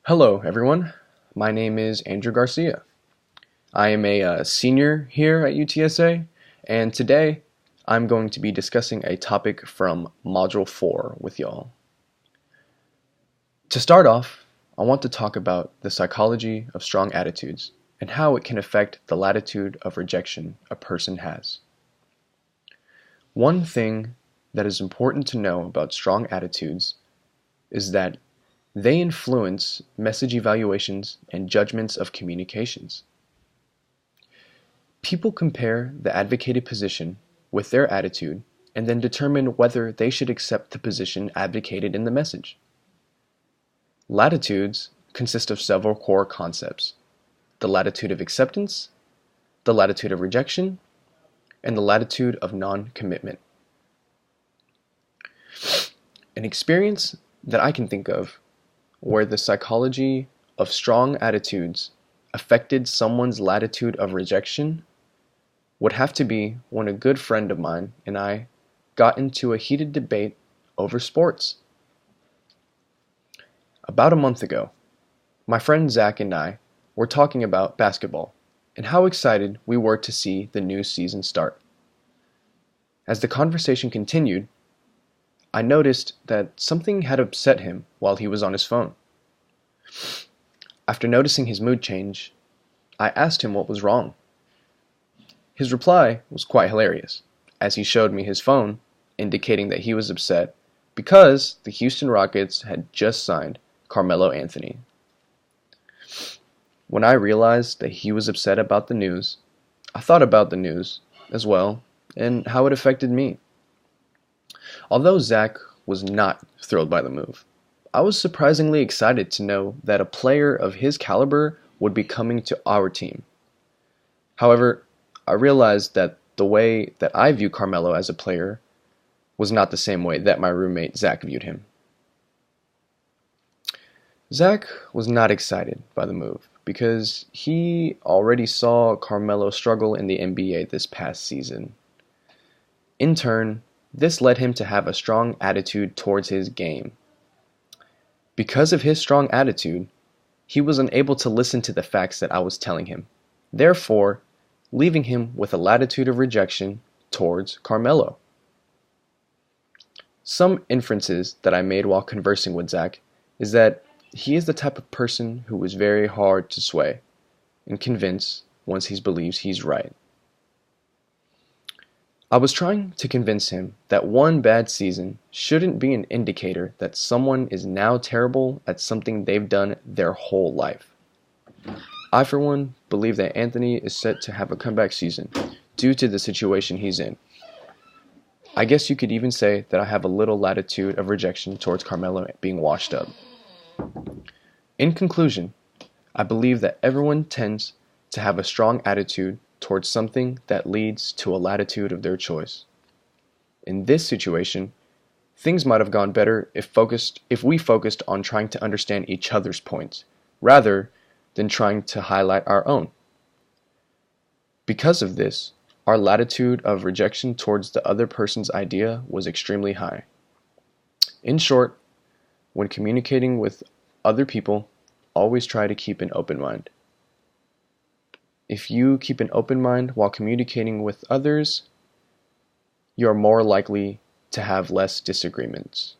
Hello, everyone. My name is Andrew Garcia. I am a senior here at UTSA, and today I'm going to be discussing a topic from Module 4 with y'all. To start off, I want to talk about the psychology of strong attitudes and how it can affect the latitude of rejection a person has. One thing that is important to know about strong attitudes is that they influence message evaluations and judgments of communications. People compare the advocated position with their attitude and then determine whether they should accept the position advocated in the message. Latitudes consist of several core concepts: the latitude of acceptance, the latitude of rejection, and the latitude of non-commitment. An experience that I can think of where the psychology of strong attitudes affected someone's latitude of rejection would have to be when a good friend of mine and I got into a heated debate over sports. About a month ago, my friend Zach and I were talking about basketball and how excited we were to see the new season start. As the conversation continued, I noticed that something had upset him while he was on his phone. After noticing his mood change, I asked him what was wrong. His reply was quite hilarious, as he showed me his phone, indicating that he was upset because the Houston Rockets had just signed Carmelo Anthony. When I realized that he was upset about the news, I thought about the news as well and how it affected me. Although Zach was not thrilled by the move, I was surprisingly excited to know that a player of his caliber would be coming to our team. However, I realized that the way that I view Carmelo as a player was not the same way that my roommate Zach viewed him. Zach was not excited by the move because he already saw Carmelo struggle in the NBA this past season. In turn, this led him to have a strong attitude towards his game. Because of his strong attitude, he was unable to listen to the facts that I was telling him, therefore leaving him with a latitude of rejection towards Carmelo. Some inferences that I made while conversing with Zach is that he is the type of person who is very hard to sway and convince once he believes he's right. I was trying to convince him that one bad season shouldn't be an indicator that someone is now terrible at something they've done their whole life. I, for one, believe that Anthony is set to have a comeback season due to the situation he's in. I guess you could even say that I have a little latitude of rejection towards Carmelo being washed up. In conclusion, I believe that everyone tends to have a strong attitude towards something that leads to a latitude of their choice. In this situation, things might have gone better if we focused on trying to understand each other's points, rather than trying to highlight our own. Because of this, our latitude of rejection towards the other person's idea was extremely high. In short, when communicating with other people, always try to keep an open mind. If you keep an open mind while communicating with others, you are more likely to have less disagreements.